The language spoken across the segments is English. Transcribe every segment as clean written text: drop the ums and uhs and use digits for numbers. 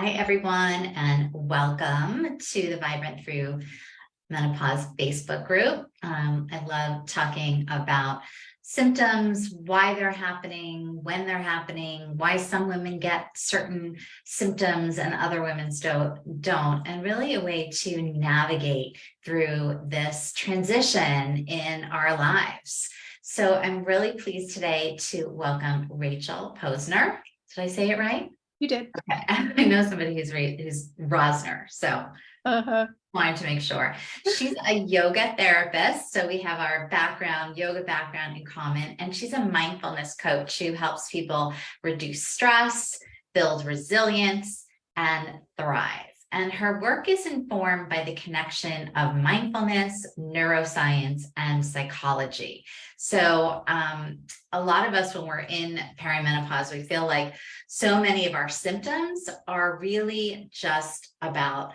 Hi, everyone, and welcome to the Vibrant Through Menopause Facebook group. I love talking about symptoms, why they're happening, when they're happening, why some women get certain symptoms and other women don't, and really a way to navigate through this transition in our lives. So I'm really pleased today to welcome Rachel Posner. Did I say it right? You did. Okay. I know somebody who's Rosner, so wanted to make sure. She's a yoga therapist, so we have our yoga background in common, and she's a mindfulness coach who helps people reduce stress, build resilience, and thrive. And her work is informed by the connection of mindfulness, neuroscience, and psychology. So a lot of us, when we're in perimenopause, we feel like so many of our symptoms are really just about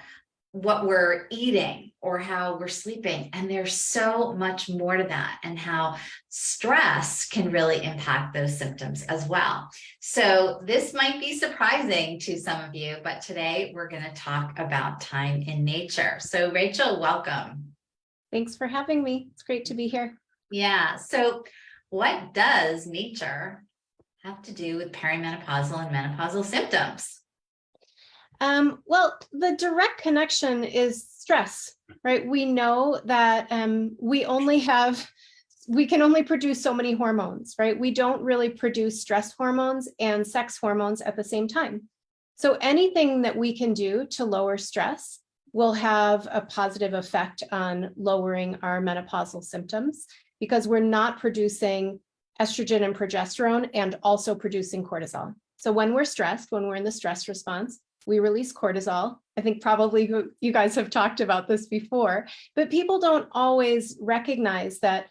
what we're eating or how we're sleeping. And there's so much more to that, and how stress can really impact those symptoms as well. So this might be surprising to some of you, but today we're going to talk about time in nature. So Rachel, welcome. Thanks for having me. It's great to be here. Yeah. So what does nature have to do with perimenopausal and menopausal symptoms? Well, the direct connection is stress, right? We know that we can only produce so many hormones, right? We don't really produce stress hormones and sex hormones at the same time. So anything that we can do to lower stress will have a positive effect on lowering our menopausal symptoms, because we're not producing estrogen and progesterone and also producing cortisol. So when we're stressed, when we're in the stress response, we release cortisol. I think probably you guys have talked about this before, but people don't always recognize that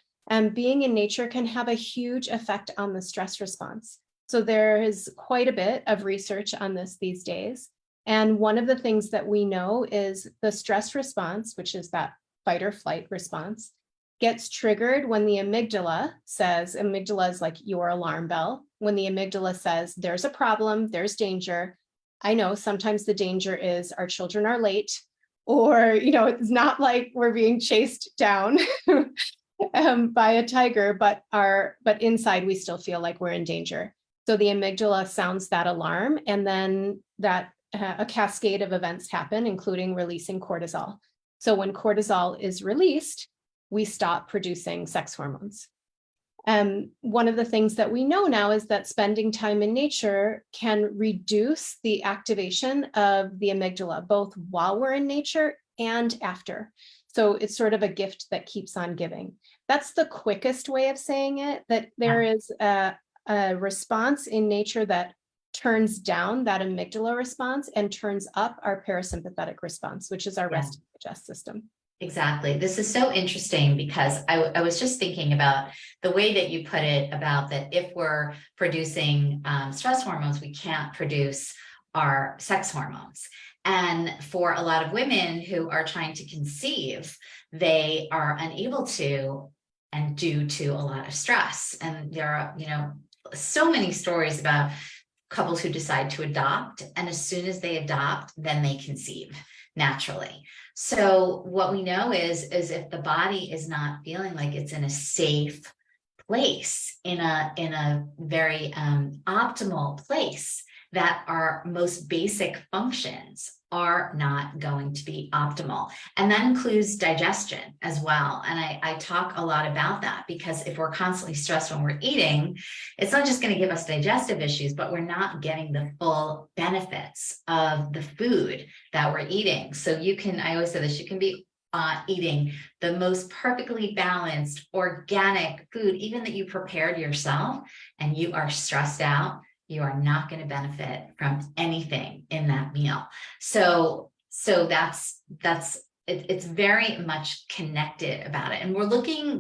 being in nature can have a huge effect on the stress response. So there is quite a bit of research on this these days. And one of the things that we know is the stress response, which is that fight or flight response, gets triggered when the amygdala is like your alarm bell. When the amygdala says there's a problem, there's danger. I know sometimes the danger is our children are late, or, it's not like we're being chased down by a tiger, but inside we still feel like we're in danger. So the amygdala sounds that alarm, and then a cascade of events happen, including releasing cortisol. So when cortisol is released, we stop producing sex hormones. One of the things that we know now is that spending time in nature can reduce the activation of the amygdala, both while we're in nature and after. So it's sort of a gift that keeps on giving. That's the quickest way of saying it, that there is a response in nature that turns down that amygdala response and turns up our parasympathetic response, which is our rest and digest system. Exactly. This is so interesting, because I was just thinking about the way that you put it, about that if we're producing stress hormones, we can't produce our sex hormones. And for a lot of women who are trying to conceive, they are unable to, and due to a lot of stress. And there are, so many stories about couples who decide to adopt, and as soon as they adopt, then they conceive naturally. So what we know is if the body is not feeling like it's in a safe place, in a very optimal place, that our most basic functions are not going to be optimal. And that includes digestion as well. And I talk a lot about that, because if we're constantly stressed when we're eating, it's not just going to give us digestive issues, but we're not getting the full benefits of the food that we're eating. So I always say this, you can be eating the most perfectly balanced organic food, even that you prepared yourself, and you are stressed out, you are not going to benefit from anything in that meal. So it's very much connected about it. And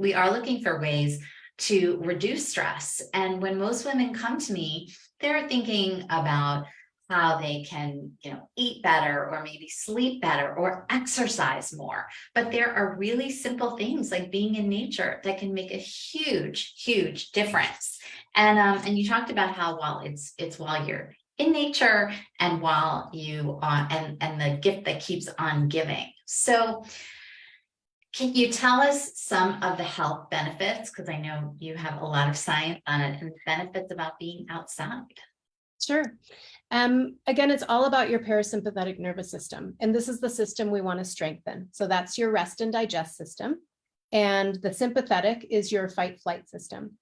we are looking for ways to reduce stress. And when most women come to me, they're thinking about how they can, eat better, or maybe sleep better, or exercise more. But there are really simple things like being in nature that can make a huge, huge difference. And you talked about how, well, it's while you're in nature and while you and the gift that keeps on giving. So can you tell us some of the health benefits? Because I know you have a lot of science on it and benefits about being outside. Sure. Again, it's all about your parasympathetic nervous system. And this is the system we want to strengthen. So that's your rest and digest system. And the sympathetic is your fight flight system.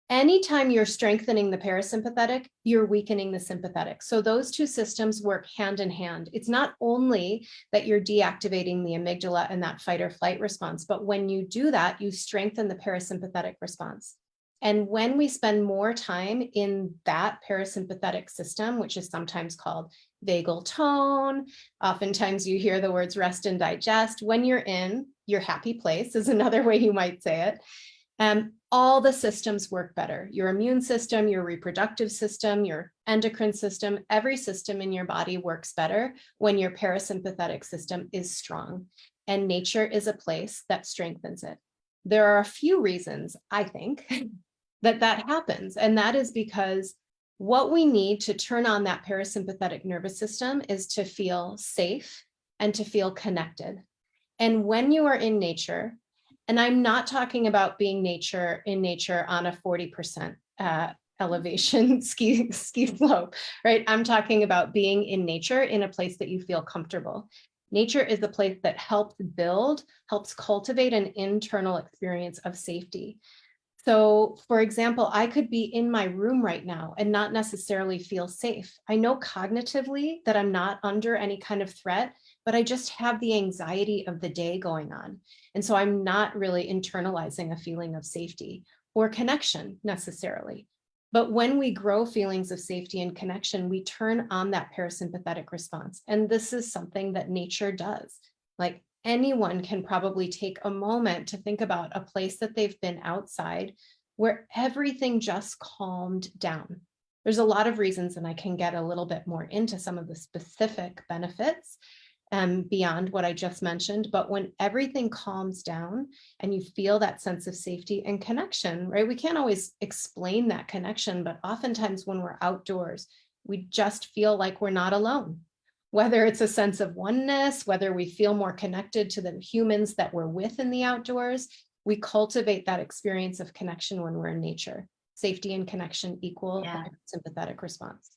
Anytime you're strengthening the parasympathetic, you're weakening the sympathetic. So those two systems work hand in hand. It's not only that you're deactivating the amygdala and that fight or flight response, but when you do that, you strengthen the parasympathetic response. And when we spend more time in that parasympathetic system, which is sometimes called vagal tone, oftentimes you hear the words rest and digest, when you're in your happy place is another way you might say it. All the systems work better. Your immune system, your reproductive system, your endocrine system, every system in your body works better when your parasympathetic system is strong. And nature is a place that strengthens it. There are a few reasons, I think, that happens. And that is because what we need to turn on that parasympathetic nervous system is to feel safe and to feel connected. And when you are in nature, and I'm not talking about being in nature on a 40% elevation ski slope, right? I'm talking about being in nature in a place that you feel comfortable. Nature is a place that helps cultivate an internal experience of safety. So, for example, I could be in my room right now and not necessarily feel safe. I know cognitively that I'm not under any kind of threat, but I just have the anxiety of the day going on. And so I'm not really internalizing a feeling of safety or connection necessarily. But when we grow feelings of safety and connection, we turn on that parasympathetic response. And this is something that nature does. Like, anyone can probably take a moment to think about a place that they've been outside where everything just calmed down. There's a lot of reasons, and I can get a little bit more into some of the specific benefits beyond what I just mentioned. But when everything calms down and you feel that sense of safety and connection, right? We can't always explain that connection, but oftentimes when we're outdoors, we just feel like we're not alone. Whether it's a sense of oneness, whether we feel more connected to the humans that we're with in the outdoors, we cultivate that experience of connection when we're in nature. Safety and connection equal sympathetic response.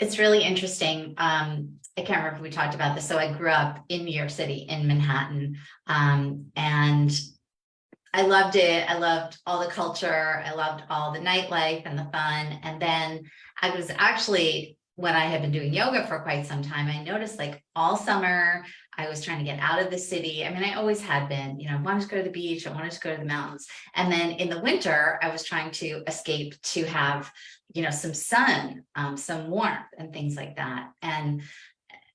It's really interesting. I can't remember if we talked about this. So I grew up in New York City, in Manhattan, and I loved it. I loved all the culture. I loved all the nightlife and the fun. And then I was actually, when I had been doing yoga for quite some time, I noticed like all summer, I was trying to get out of the city. I mean, I always had been, I wanted to go to the beach. I wanted to go to the mountains. And then in the winter, I was trying to escape to have, some sun, some warmth and things like that. And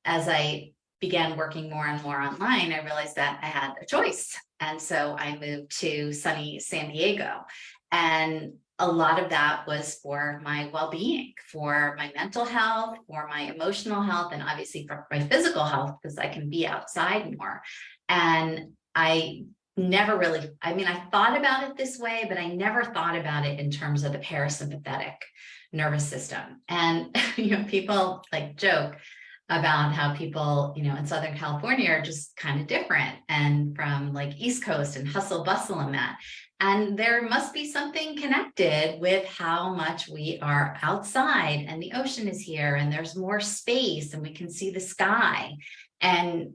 as I began working more and more online, I realized that I had a choice. And so I moved to sunny San Diego. And a lot of that was for my well-being, for my mental health, for my emotional health, and obviously for my physical health, because I can be outside more. And I never really, I thought about it this way, but I never thought about it in terms of the parasympathetic nervous system. And, people like joke about how people, in Southern California are just kind of different, and from like East Coast and hustle bustle and that. And there must be something connected with how much we are outside and the ocean is here and there's more space and we can see the sky. And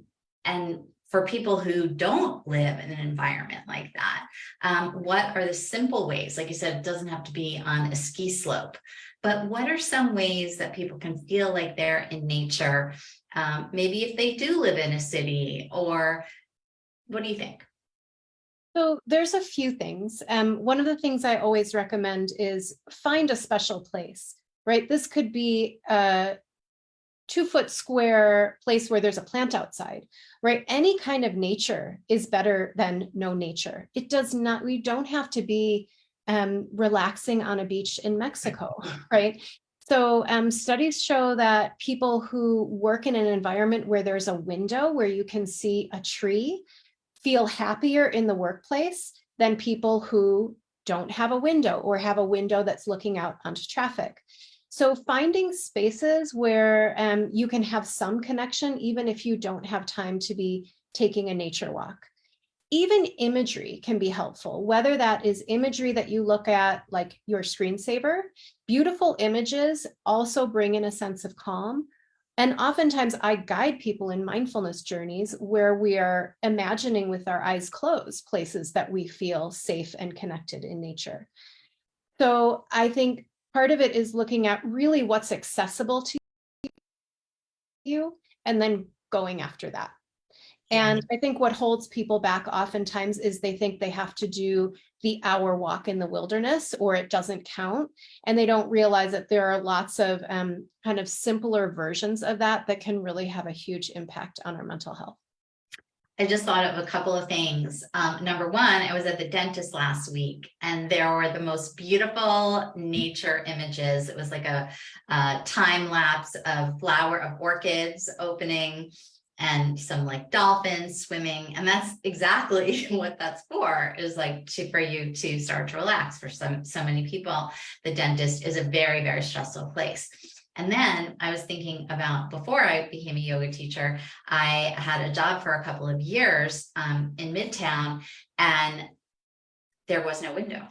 for people who don't live in an environment like that, what are the simple ways? Like you said, it doesn't have to be on a ski slope, but what are some ways that people can feel like they're in nature? Maybe if they do live in a city, or what do you think? So there's a few things. One of the things I always recommend is find a special place, right? This could be a 2-foot square place where there's a plant outside, right? Any kind of nature is better than no nature. We don't have to be relaxing on a beach in Mexico, right? So studies show that people who work in an environment where there's a window where you can see a tree feel happier in the workplace than people who don't have a window or have a window that's looking out onto traffic. So finding spaces where you can have some connection, even if you don't have time to be taking a nature walk. Even imagery can be helpful, whether that is imagery that you look at like your screensaver. Beautiful images also bring in a sense of calm. And oftentimes I guide people in mindfulness journeys where we are imagining with our eyes closed places that we feel safe and connected in nature. So I think part of it is looking at really what's accessible to you and then going after that. And I think what holds people back oftentimes is they think they have to do the hour walk in the wilderness or it doesn't count. And they don't realize that there are lots of kind of simpler versions of that that can really have a huge impact on our mental health. I just thought of a couple of things. Number one, I was at the dentist last week and there were the most beautiful nature images. It was like a time lapse of orchids opening and some like dolphins swimming. And that's exactly what that's for, is like for you to start to relax. For so many people, the dentist is a very, very stressful place. And then I was thinking about, before I became a yoga teacher, I had a job for a couple of years in Midtown, and there was no window.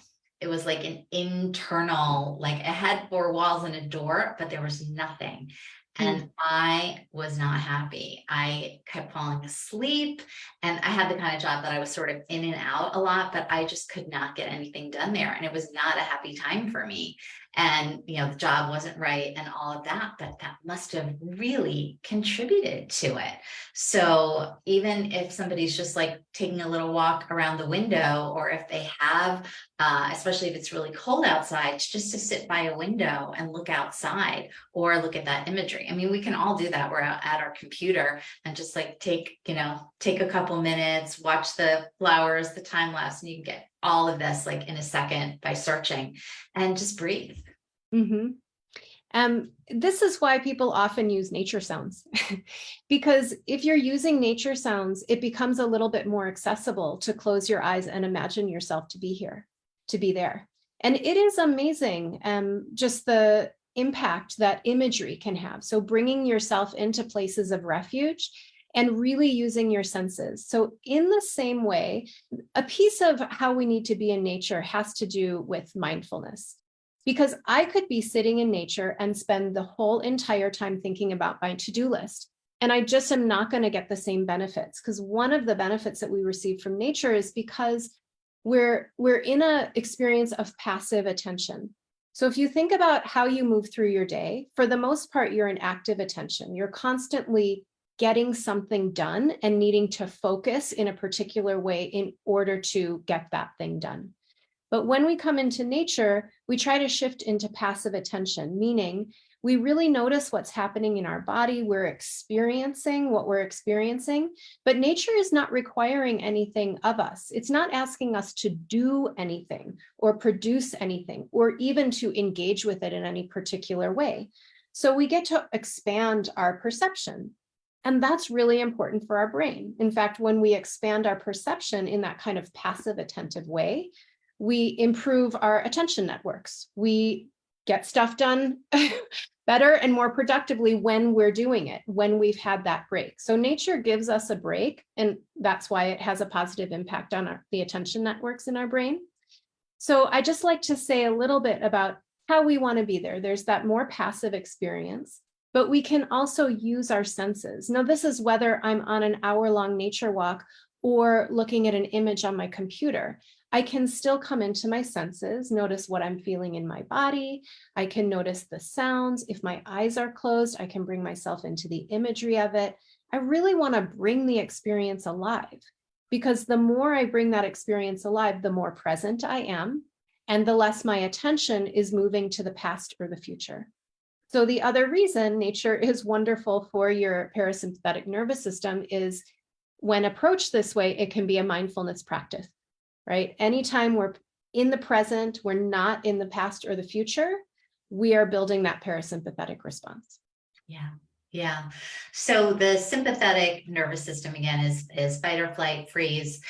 It was like an internal, like it had 4 walls and a door, but there was nothing. And I was not happy. I kept falling asleep, and I had the kind of job that I was sort of in and out a lot, but I just could not get anything done there. And it was not a happy time for me. And, you know, the job wasn't right and all of that, but that must have really contributed to it. So even if somebody's just like taking a little walk around the window, or if they have, especially if it's really cold outside, just to sit by a window and look outside or look at that imagery. I mean, we can all do that. We're at our computer and just like take a couple minutes, watch the flowers, the time lapse, and you can get all of this like in a second by searching, and just breathe. This is why people often use nature sounds, because if you're using nature sounds, it becomes a little bit more accessible to close your eyes and imagine yourself to be here, to be there. And it is amazing, just the impact that imagery can have. So bringing yourself into places of refuge and really using your senses. So in the same way, a piece of how we need to be in nature has to do with mindfulness. Because I could be sitting in nature and spend the whole entire time thinking about my to-do list. And I just am not going to get the same benefits, because one of the benefits that we receive from nature is because we're in an experience of passive attention. So if you think about how you move through your day, for the most part, you're in active attention. You're constantly getting something done and needing to focus in a particular way in order to get that thing done. But when we come into nature, we try to shift into passive attention, meaning we really notice what's happening in our body. We're experiencing what we're experiencing, but nature is not requiring anything of us. It's not asking us to do anything or produce anything or even to engage with it in any particular way. So we get to expand our perception. And that's really important for our brain. In fact, when we expand our perception in that kind of passive attentive way, we improve our attention networks. We get stuff done better and more productively when we're doing it, when we've had that break. So nature gives us a break, and that's why it has a positive impact on the attention networks in our brain. So I just like to say a little bit about how we want to be there. There's that more passive experience, but we can also use our senses. Now, this is whether I'm on an hour-long nature walk or looking at an image on my computer. I can still come into my senses, notice what I'm feeling in my body. I can notice the sounds. If my eyes are closed, I can bring myself into the imagery of it. I really want to bring the experience alive, because the more I bring that experience alive, the more present I am, and the less my attention is moving to the past or the future. So the other reason nature is wonderful for your parasympathetic nervous system is, when approached this way, it can be a mindfulness practice. Right? Anytime we're in the present, we're not in the past or the future, we are building that parasympathetic response. Yeah. So the sympathetic nervous system, again, is fight or flight, freeze.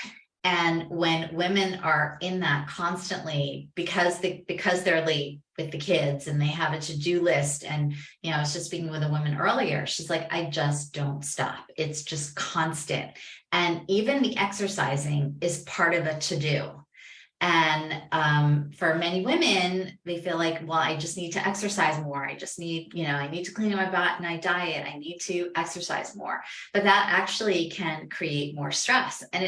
And when women are in that constantly, because they're with the kids and they have a to-do list. And, I was just speaking with a woman earlier. She's like, I just don't stop. It's just constant. And even the exercising is part of a to-do. And for many women, they feel like, well, I just need to exercise more. I just need, I need to clean up my diet. I need to exercise more. But that actually can create more stress. And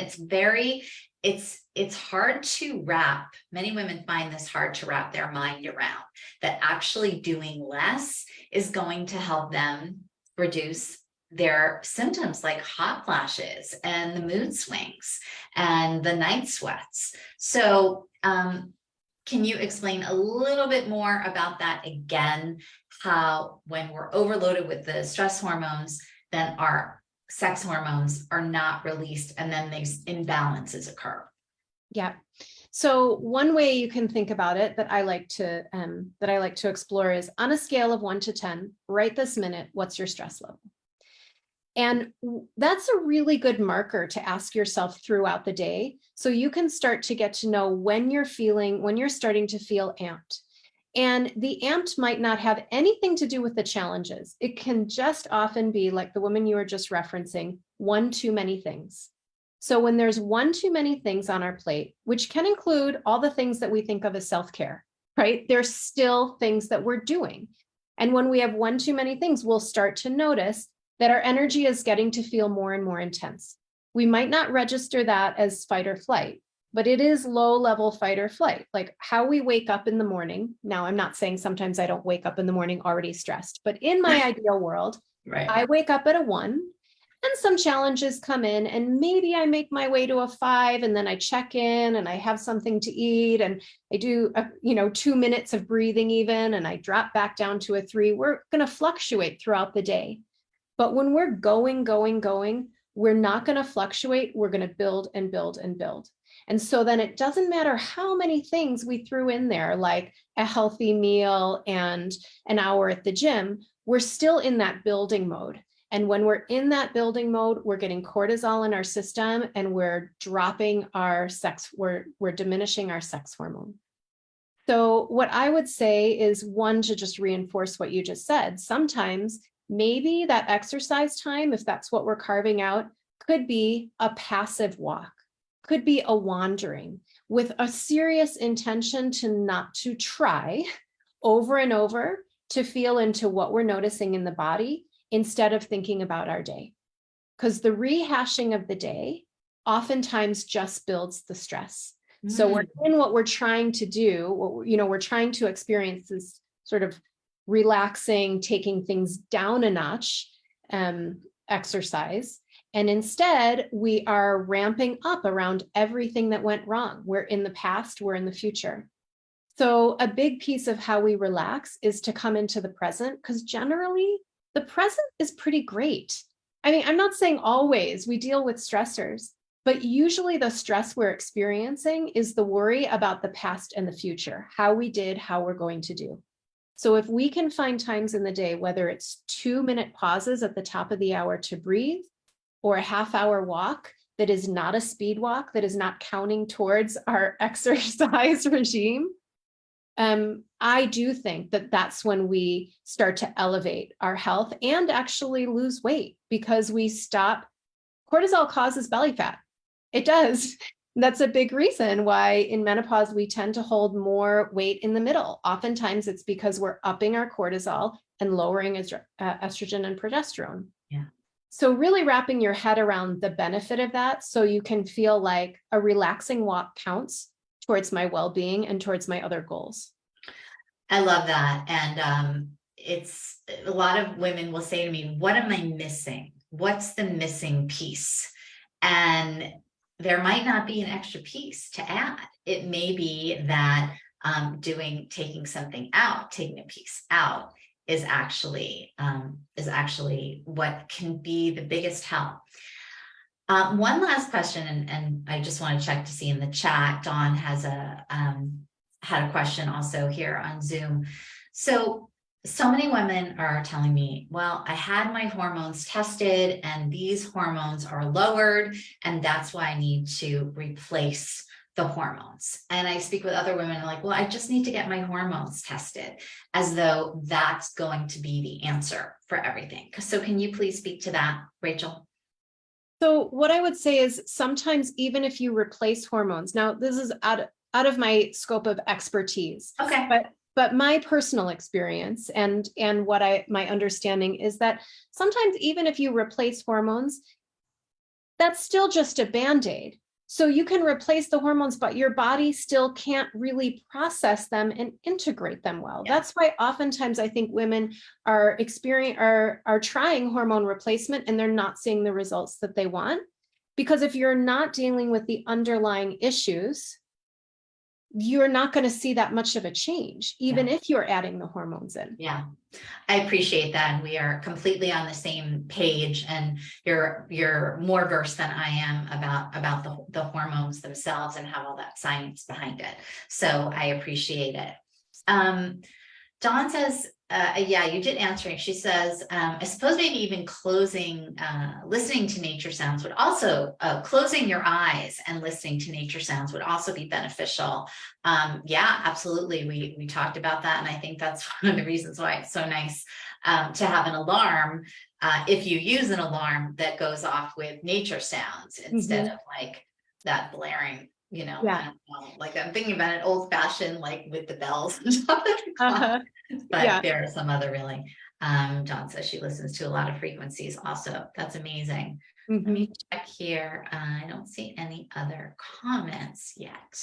it's hard to wrap. Many women find this hard to wrap their mind around, that actually doing less is going to help them reduce their symptoms like hot flashes and the mood swings and the night sweats. So can you explain a little bit more about that again, how when we're overloaded with the stress hormones, then our sex hormones are not released and then these imbalances occur? Yeah. So one way you can think about it that I like to explore is on a scale of 1 to 10, right this minute, what's your stress level? And that's a really good marker to ask yourself throughout the day. So you can start to get to know when you're starting to feel amped. And the amped might not have anything to do with the challenges. It can just often be like the woman you were just referencing, one too many things. So when there's one too many things on our plate, which can include all the things that we think of as self-care, right? There's still things that we're doing. And when we have one too many things, we'll start to notice that our energy is getting to feel more and more intense. We might not register that as fight or flight, but it is low level fight or flight, like how we wake up in the morning. Now, I'm not saying sometimes I don't wake up in the morning already stressed, but in my ideal world, Right. I wake up at a 1 and some challenges come in and maybe I make my way to a 5 and then I check in and I have something to eat and I do, 2 minutes of breathing even, and I drop back down to a 3. We're going to fluctuate throughout the day. But when we're going, we're not going to fluctuate. We're going to build and build and build. And so then it doesn't matter how many things we threw in there, like a healthy meal and an hour at the gym, we're still in that building mode. And when we're in that building mode, we're getting cortisol in our system and we're dropping we're diminishing our sex hormone. So what I would say is, one, to just reinforce what you just said, sometimes maybe that exercise time, if that's what we're carving out, could be a passive walk, could be a wandering with a serious intention to try over and over to feel into what we're noticing in the body instead of thinking about our day. Because the rehashing of the day oftentimes just builds the stress. So we're in what we're trying to do, we're trying to experience this sort of relaxing, taking things down a notch exercise. And instead, we are ramping up around everything that went wrong. We're in the past, we're in the future. So a big piece of how we relax is to come into the present, because generally the present is pretty great. I mean, I'm not saying always we deal with stressors, but usually the stress we're experiencing is the worry about the past and the future, how we did, how we're going to do. So if we can find times in the day, whether it's 2-minute pauses at the top of the hour to breathe, or a half-hour walk that is not a speed walk, that is not counting towards our exercise regime, I do think that that's when we start to elevate our health and actually lose weight, because we stop. Cortisol causes belly fat. It does. That's a big reason why in menopause, we tend to hold more weight in the middle. Oftentimes it's because we're upping our cortisol and lowering estrogen and progesterone. Yeah. So really wrapping your head around the benefit of that, so you can feel like a relaxing walk counts towards my well-being and towards my other goals. I love that. And it's a lot of women will say to me, what am I missing? What's the missing piece? And there might not be an extra piece to add. It may be that taking a piece out is actually what can be the biggest help. One last question, and I just want to check to see in the chat. Dawn has had a question also here on Zoom. So many women are telling me, well, I had my hormones tested and these hormones are lowered, and that's why I need to replace the hormones. And I speak with other women like, well, I just need to get my hormones tested, as though that's going to be the answer for everything. So can you please speak to that, Rachel? So what I would say is sometimes even if you replace hormones, now this is out of my scope of expertise, Okay. but my personal experience and what my understanding is that sometimes even if you replace hormones, that's still just a Band-Aid. So you can replace the hormones, but your body still can't really process them and integrate them well. Yeah. That's why oftentimes I think women are trying hormone replacement and they're not seeing the results that they want. Because if you're not dealing with the underlying issues, you're not going to see that much of a change, even if you're adding the hormones in. Yeah, I appreciate that. And we are completely on the same page, and you're more versed than I am about the hormones themselves and have all that science behind it. So I appreciate it. Dawn says, yeah, you did answer it. She says, I suppose maybe even listening to nature sounds would also, closing your eyes and listening to nature sounds would also be beneficial. Yeah, absolutely. We talked about that. And I think that's one of the reasons why it's so nice to have an alarm. If you use an alarm that goes off with nature sounds instead of like that blaring, you know, Yeah. like I'm thinking about an old fashioned, like with the bells and stuff. But there are some other really, Dawn says she listens to a lot of frequencies also. That's amazing. Let me check here. I don't see any other comments yet.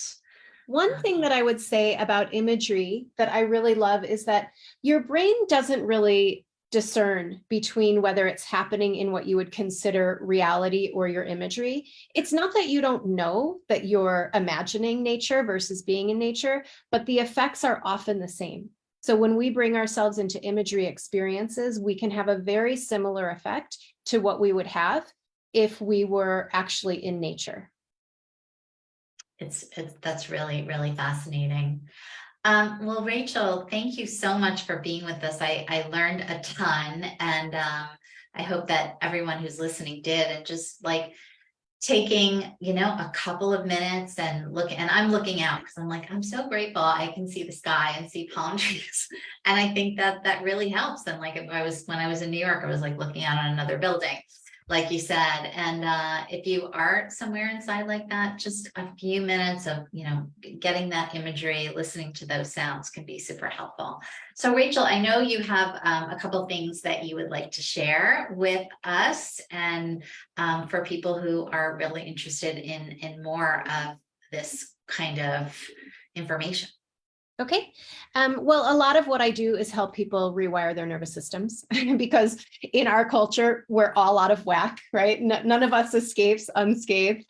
One thing that I would say about imagery that I really love is that your brain doesn't really discern between whether it's happening in what you would consider reality or your imagery. It's not that you don't know that you're imagining nature versus being in nature, but the effects are often the same. So when we bring ourselves into imagery experiences, we can have a very similar effect to what we would have if we were actually in nature. That's really, really fascinating. Well, Rachel, thank you so much for being with us. I learned a ton, and I hope that everyone who's listening did, and just like taking, you know, a couple of minutes and I'm looking out because I'm like, I'm so grateful I can see the sky and see palm trees. And I think that really helps. And like when I was in New York, I was like looking out on another building, like you said. And if you are somewhere inside like that, just a few minutes of, you know, getting that imagery, listening to those sounds can be super helpful. So Rachel, I know you have a couple of things that you would like to share with us, and for people who are really interested in more of this kind of information. Okay. Well, a lot of what I do is help people rewire their nervous systems because in our culture, we're all out of whack, right? None of us escapes unscathed.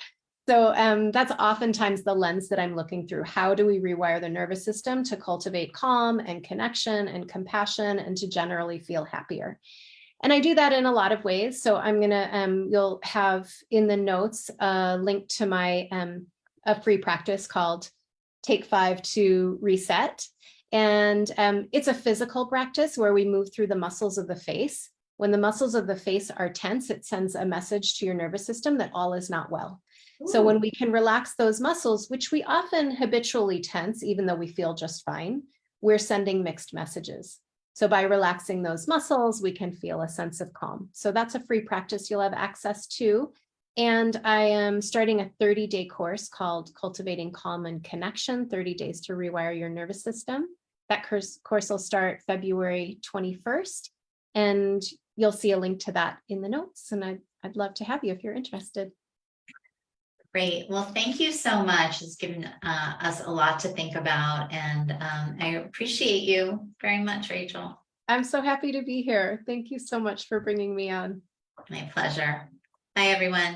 So that's oftentimes the lens that I'm looking through. How do we rewire the nervous system to cultivate calm and connection and compassion and to generally feel happier? And I do that in a lot of ways. So I'm going to, you'll have in the notes a link to my a free practice called Take 5 to Reset. And it's a physical practice where we move through the muscles of the face. When the muscles of the face are tense, it sends a message to your nervous system that all is not well. Ooh. So when we can relax those muscles, which we often habitually tense, even though we feel just fine, we're sending mixed messages. So by relaxing those muscles, we can feel a sense of calm. So that's a free practice you'll have access to. And I am starting a 30-day course called Cultivating Calm and Connection, 30 Days to Rewire Your Nervous System. That course will start February 21st, and you'll see a link to that in the notes. And I'd love to have you if you're interested. Great. Well, thank you so much. It's given us a lot to think about, and I appreciate you very much, Rachel. I'm so happy to be here. Thank you so much for bringing me on. My pleasure. Bye, everyone.